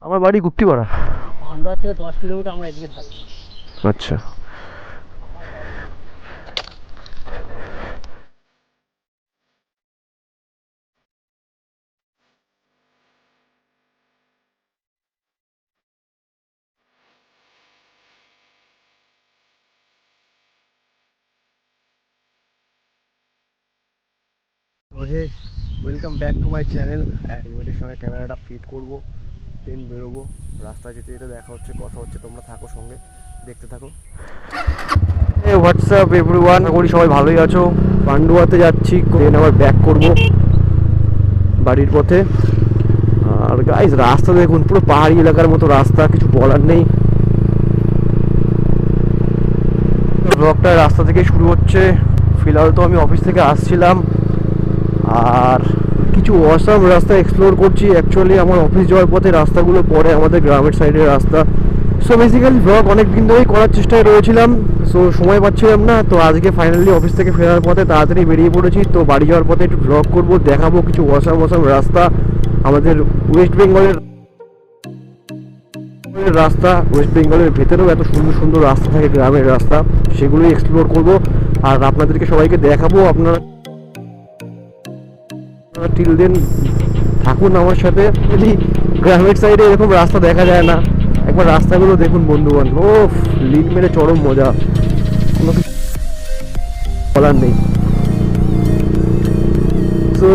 আমার বাড়ি গুপ্তিপাড়া। পান্ডুয়া থেকে 10 কিলোমিটার আমরা এদিকে থাকি। আচ্ছা, okay, welcome back to my channel. এর সঙ্গে ক্যামেরাটা ফিট করব, দেন বেরোবো। রাস্তায় যেতে যেতে দেখা হচ্ছে, কথা হচ্ছে, তোমরা থাকো সঙ্গে, দেখতে থাকো। হোয়াটসঅ্যাপ এভরিওয়ান, আশা করি সবাই ভালোই আছো। পান্ডুয়াতে যাচ্ছি, দেন আবার ব্যাক করব বাড়ির পথে। আর গাইস রাস্তা দেখুন, পুরো পাহাড়ি এলাকার মতো রাস্তা, কিছু বলার নেই। ব্লগটা রাস্তা থেকে শুরু হচ্ছে। ফিলহাল তো আমি অফিস থেকে আসছিলাম, আর কিছু অসাম রাস্তা এক্সপ্লোর করছি। অ্যাকচুয়ালি আমার অফিস যাওয়ার পথে রাস্তাগুলো পড়ে আমাদের গ্রামের সাইডের রাস্তা। সো বেসিক্যালি ব্লগ অনেক দিন ধরেই করার চেষ্টায় রয়েছিলাম, সো সময় পাচ্ছিলাম না। তো আজকে ফাইনালি অফিস থেকে ফেরার পথে তাড়াতাড়ি বেরিয়ে পড়েছি। তো বাড়ি যাওয়ার পথে একটু ব্লগ করবো, দেখাবো কিছু অসাম রাস্তা। আমাদের ওয়েস্ট বেঙ্গলের রাস্তা, ওয়েস্ট বেঙ্গলের ভেতরেও এত সুন্দর সুন্দর রাস্তা থাকে, গ্রামের রাস্তা, সেগুলোই এক্সপ্লোর করব আর আপনাদেরকে সবাইকে দেখাবো। আপনারা টিল দেন থাকুন আমার সাথে। যদি গ্রামের সাইডে এরকম রাস্তা দেখা যায় না, একবার রাস্তাগুলো দেখুন বন্ধুগণ। ও লিড মেরে চরম মজা, কোনো কিছু বলার নেই। তো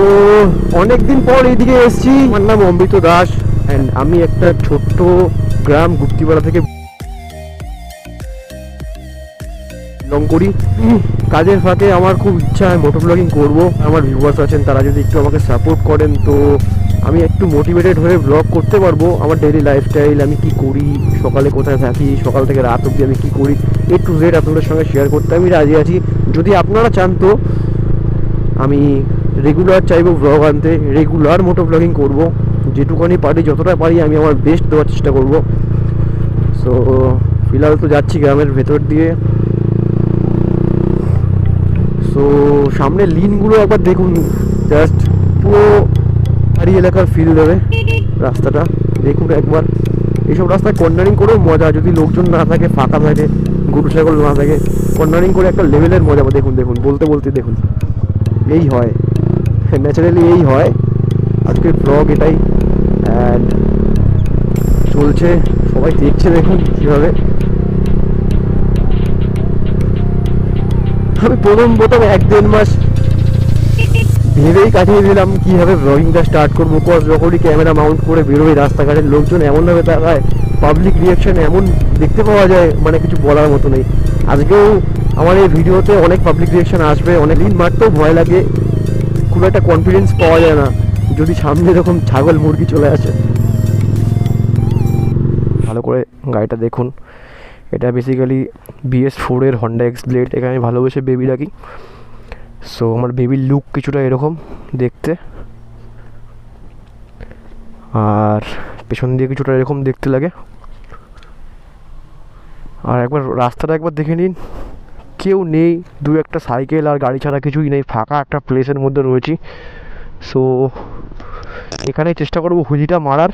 অনেকদিন পর এইদিকে এসেছি। আমার নাম অমৃত দাস অ্যান্ড আমি একটা ছোট্ট গ্রাম গুপ্তিপাড়া থেকে বিলং করি। কাজের ফাঁকে আমার খুব ইচ্ছা হয় মোটো ব্লগিং করবো। আমার ভিউয়ার্স আছেন, তারা যদি একটু আমাকে সাপোর্ট করেন তো আমি একটু মোটিভেটেড হয়ে ব্লগ করতে পারবো। আমার ডেইলি লাইফস্টাইল, আমি কি করি, সকালে কোথায় থাকি, সকাল থেকে রাত অবধি আমি কি করি, A to Z আপনাদের সঙ্গে শেয়ার করতে আমি রাজি আছি। যদি আপনারা চান তো আমি রেগুলার চাইবো ব্লগ আনতে, রেগুলার মোটো ব্লগিং করবো। যেটুকুনি পারি, যতটা পারি আমি আমার বেস্ট দেওয়ার চেষ্টা করবো। সো ফিলহাল তো যাচ্ছি গ্রামের ভেতর দিয়ে। সো সামনে লিনগুলো একবার দেখুন, জাস্ট পুরো পাহাড়ি এলাকার ফিল দেবে রাস্তাটা। দেখুন একবার, এইসব রাস্তায় কর্নারিং করেও মজা, যদি লোকজন না থাকে, ফাঁকা থাকে, গরু ছাগল না থাকে, কর্নারিং করে একটা লেভেলের মজা। দেখুন দেখুন, বলতে বলতে দেখুন, এই হয় ন্যাচারালি, এই হয়। আজকের ব্লগ এটাই, অ্যান্ড চলছে, সবাই দেখছে দেখুন কীভাবে। আমি প্রথম 1-1.5 মাস ভেবেই কাটিয়ে দিলাম কীভাবে ব্লগিংটা স্টার্ট করবো। কজ যখনই ক্যামেরা মাউন্ট করে বেরোই রাস্তাঘাটের লোকজন এমনভাবে তাকায়, পাবলিক রিয়াকশান এমন দেখতে পাওয়া যায়, মানে কিছু বলার মতো নেই। আজকেও আমার এই ভিডিওতে অনেক পাবলিক রিয়াকশান আসবে। অনেক দিন মারতেও ভয় লাগে, খুব একটা কনফিডেন্স পাওয়া যায় না যদি সামনে এরকম ছাগল মুরগি চলে আসে। ভালো করে গাড়িটা দেখুন, এটা বেসিক্যালি BS4 এর হন্ডা এক্স ব্লেড। এখানে আমি ভালোবেসে বেবি রাখি। সো আমার বেবির লুক কিছুটা এরকম দেখতে, আর পেছন দিয়ে কিছুটা এরকম দেখতে লাগে। আর একবার রাস্তাটা একবার দেখে নিন, কেউ নেই, দু একটা সাইকেল আর গাড়ি ছাড়া কিছুই নেই, ফাঁকা একটা প্লেসের মধ্যে রয়েছি। সো এখানেই চেষ্টা করবো হুইলিটা মারার।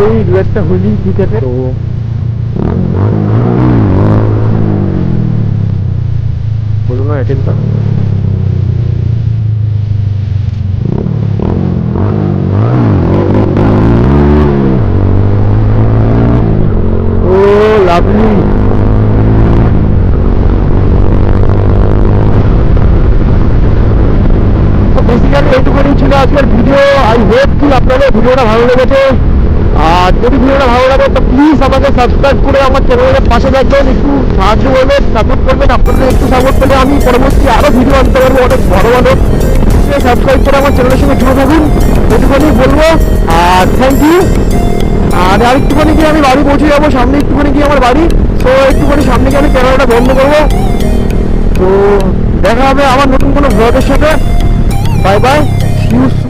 এই দু একটা হুইলি ঠিক আছে। তো বলুন না অ্যাটেনটা, ও লাভলি। বেসিক্যালি এইটুকুনি ছিল আজকের ভিডিও। আই হোপ কি আপনাদের ভিডিওটা ভালো লেগেছে। আর যদি ভিডিওটা ভালো লাগে তো প্লিজ আমাকে সাবস্ক্রাইব করে আমার চ্যানেলের পাশে থাকবেন, একটু সাহায্য করবেন, সাপোর্ট করবেন। আপনাদের একটু সাপোর্ট পেলে আমি পরবর্তী আরও ভিডিও আনতে পারবো অনেক ভালো ভালো। সাবস্ক্রাইব করে আমার চ্যানেলের সঙ্গে জুড়ে থাকুন, এটুকুনি বলবো। আর থ্যাংক ইউ। আর একটুখানি গিয়ে আমি বাড়ি পৌঁছে যাবো, সামনে একটুখানি গিয়ে আমার বাড়ি। তো একটুখানি সামনে গিয়ে আমি ক্যামেরাটা বন্ধ করবো। তো দেখা হবে আমার নতুন কোনো ব্লগের সাথে। Bye bye, see you soon.